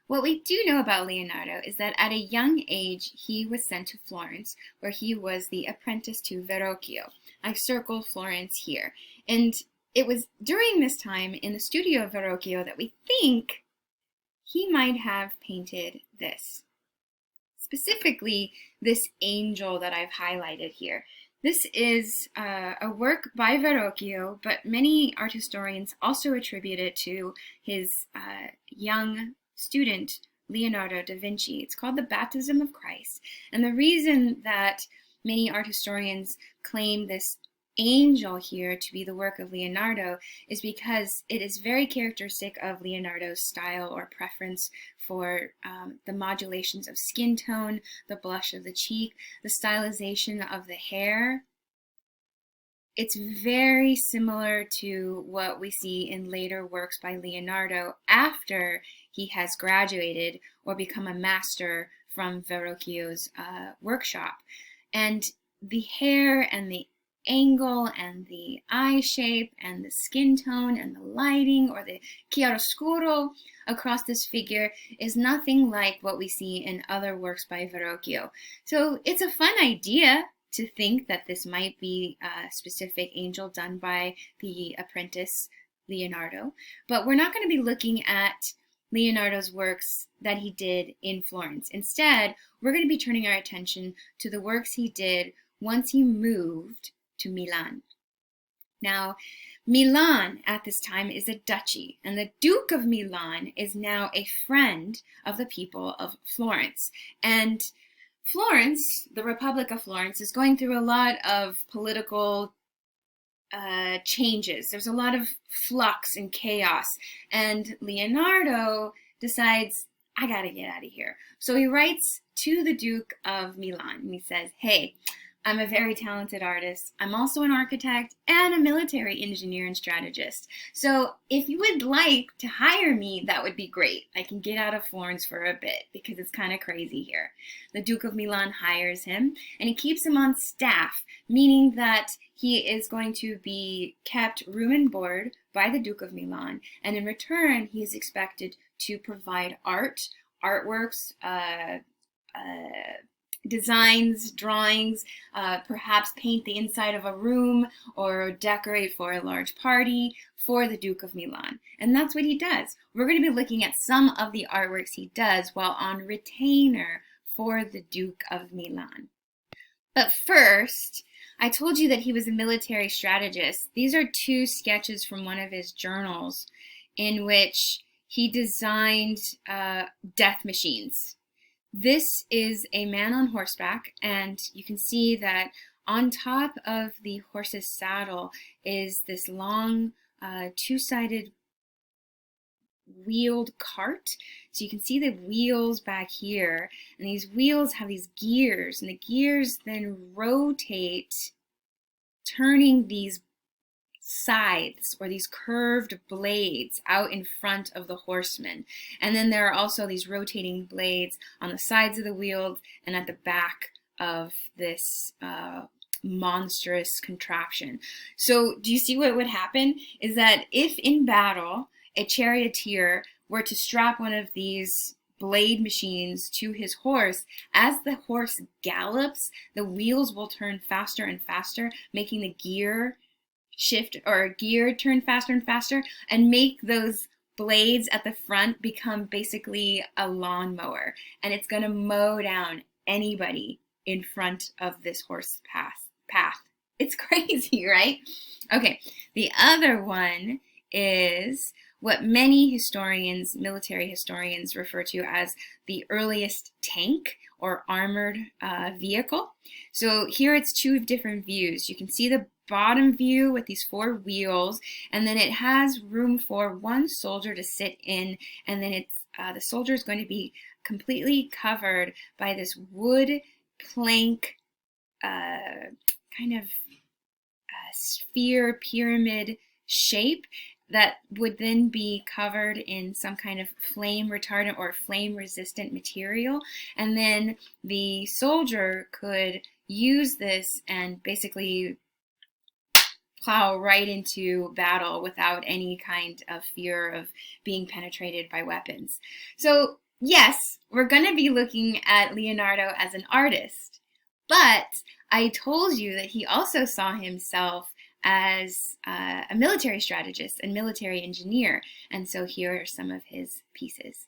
What we do know about Leonardo is that at a young age he was sent to Florence, where he was the apprentice to Verrocchio. I circled Florence here. And it was during this time in the studio of Verrocchio that we think he might have painted this. Specifically, this angel that I've highlighted here. This is a work by Verrocchio, but many art historians also attribute it to his young student, Leonardo da Vinci. It's called The Baptism of Christ. And the reason that many art historians claim this angel here to be the work of Leonardo is because it is very characteristic of Leonardo's style or preference for the modulations of skin tone, the blush of the cheek, the stylization of the hair. It's very similar to what we see in later works by Leonardo after he has graduated or become a master from Verrocchio's workshop. And the hair and the angle and the eye shape and the skin tone and the lighting or the chiaroscuro across this figure is nothing like what we see in other works by Verrocchio. So it's a fun idea to think that this might be a specific angel done by the apprentice Leonardo, but we're not going to be looking at Leonardo's works that he did in Florence. Instead, we're going to be turning our attention to the works he did once he moved to Milan. Now, Milan at this time is a duchy, and the Duke of Milan is now a friend of the people of Florence. And Florence, the Republic of Florence, is going through a lot of political changes. There's a lot of flux and chaos, and Leonardo decides, I gotta get out of here. So he writes to the Duke of Milan, and he says, hey, I'm a very talented artist. I'm also an architect and a military engineer and strategist. So if you would like to hire me, that would be great. I can get out of Florence for a bit because it's kind of crazy here. The Duke of Milan hires him and he keeps him on staff, meaning that he is going to be kept room and board by the Duke of Milan. And in return, he is expected to provide artworks, designs, drawings, perhaps paint the inside of a room or decorate for a large party for the Duke of Milan. And that's what he does. We're going to be looking at some of the artworks he does while on retainer for the Duke of Milan. But first, I told you that he was a military strategist. These are two sketches from one of his journals in which he designed death machines. This is a man on horseback, and you can see that on top of the horse's saddle is this long two-sided wheeled cart. So you can see the wheels back here, and these wheels have these gears, and the gears then rotate, turning these scythes or these curved blades out in front of the horseman. And then there are also these rotating blades on the sides of the wheels and at the back of this monstrous contraption. So do you see what would happen is that if in battle a charioteer were to strap one of these blade machines to his horse, as the horse gallops, the wheels will turn faster and faster, making the gear shift or gear turn faster and faster and make those blades at the front become basically a lawnmower, and it's going to mow down anybody in front of this horse path. It's crazy, right? Okay, the other one is what many historians, military historians, refer to as the earliest tank or armored vehicle. So here it's two different views. You can see the bottom view with these four wheels, and then it has room for one soldier to sit in, and then it's the soldier is going to be completely covered by this wood plank kind of sphere pyramid shape that would then be covered in some kind of flame retardant or flame resistant material, and then the soldier could use this and basically plow right into battle without any kind of fear of being penetrated by weapons. So Yes, we're going to be looking at Leonardo as an artist, but I told you that he also saw himself as a military strategist and military engineer, and so here are some of his pieces.